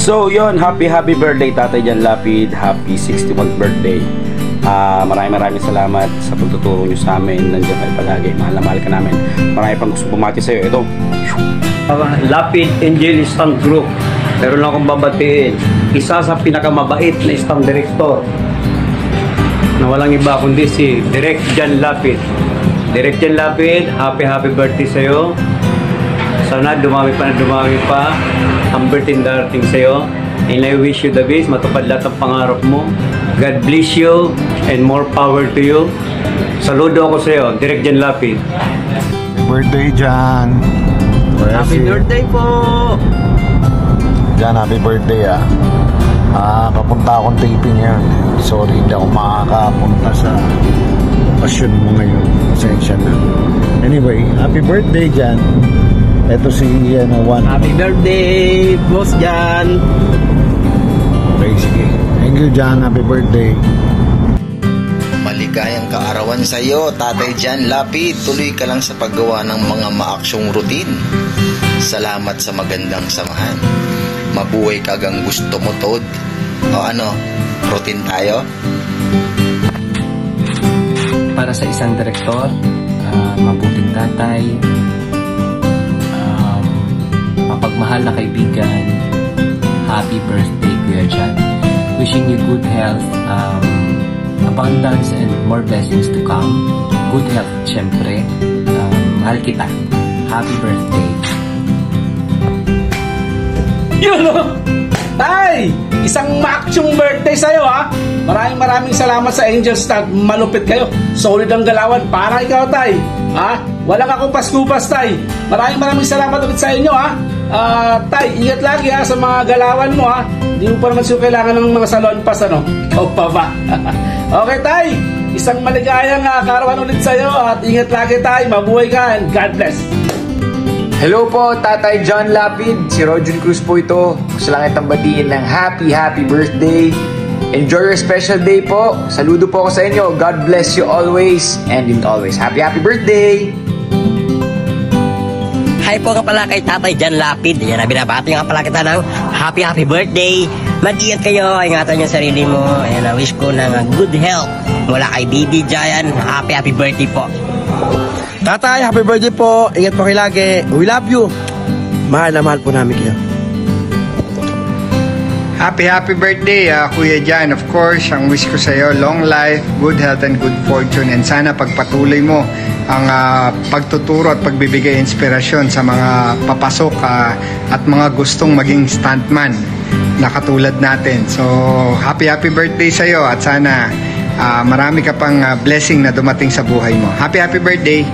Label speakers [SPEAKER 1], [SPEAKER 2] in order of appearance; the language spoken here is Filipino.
[SPEAKER 1] So yun, happy birthday Tatay Jan Lapid. Happy 61st birthday. Maraming salamat sa pagtuturo nyo sa amin. Nandiyan kayo palagi, mahal na mahal ka namin. Marami pang gusto bumati sa'yo. Ito
[SPEAKER 2] Lapid Angel Stand Group. Meron lang akong babatiin. Isa sa pinakamabait na stand director na walang iba kundi si Direk Jan Lapid. Direk Jan Lapid, happy birthday sa'yo. Sana dumami pa ang birthday darating sa'yo. And I wish you the best. Matupad lahat ng pangarap mo. God bless you and more power to you. Saludo ako sa'yo, Direk Jan Lapid.
[SPEAKER 3] Happy birthday, Jan.
[SPEAKER 2] Happy birthday po!
[SPEAKER 3] Jan, happy birthday papunta akong taping yan. Sorry, hindi ako makakapunta sa okasyon mo ngayon. Pasensya na. Anyway, happy birthday, Jan. Ito si Ian Juan.
[SPEAKER 2] Happy birthday, Boss Jan!
[SPEAKER 3] Okay, sige. Thank you, Jan. Happy birthday.
[SPEAKER 4] Maligayang kaarawan sa iyo, Tatay Jan Lapid. Tuloy ka lang sa paggawa ng mga maaksyong routine. Salamat sa magandang samahan. Mabuhay ka gang gusto mo, Tod. O ano, routine tayo?
[SPEAKER 5] Para sa isang direktor, mabuting tatay, mapagmahal na kaibigan, happy birthday, Kuya Jan. Wishing you good health, abundance and more blessings to come. Good health, syempre. Mahal kita. Happy birthday.
[SPEAKER 6] Yun o! Tay! Isang maksyong birthday sa'yo ha! Maraming salamat sa Angel Stand. Malupit kayo. Solid ang galawan. Para ikaw, Tay. Ha? Walang akong paskupas, Tay. Maraming salamat ulit sa inyo ha! Tay, ingat lagi ha sa mga galawan mo ha. Hindi mo pa naman siya kailangan ng mga salon pass, ano? Ikaw pa ba? Okay, Tay. Isang maligayang karawan ulit sa'yo at ingat lagi, Tay. Mabuhay ka and God bless.
[SPEAKER 7] Hello po, Tatay Jan Lapid. Si Roger Cruz po ito. Gusto lang itang batiin ng happy birthday. Enjoy your special day po. Saludo po ako sa inyo. God bless you always and in always. Happy birthday!
[SPEAKER 8] Hi po nga pala kay Tatay Jan Lapid. Yan na, binabati nga pala kita ng happy birthday. Mag-iingat kayo, ingatan yung sarili mo. Ayan na, wish ko ng good health mula kay Bibi Jayan. Happy birthday po.
[SPEAKER 9] Tatay, happy birthday po. Ingat po kayo lagi. We love you. Mahal na mahal po namin kayo.
[SPEAKER 10] Happy birthday, Kuya Jan. Of course, ang wish ko sa iyo, long life, good health, and good fortune. And sana pagpatuloy mo ang pagtuturo at pagbibigay inspirasyon sa mga papasok at mga gustong maging stuntman na katulad natin. So, happy birthday sa iyo at sana marami ka pang blessing na dumating sa buhay mo. Happy birthday!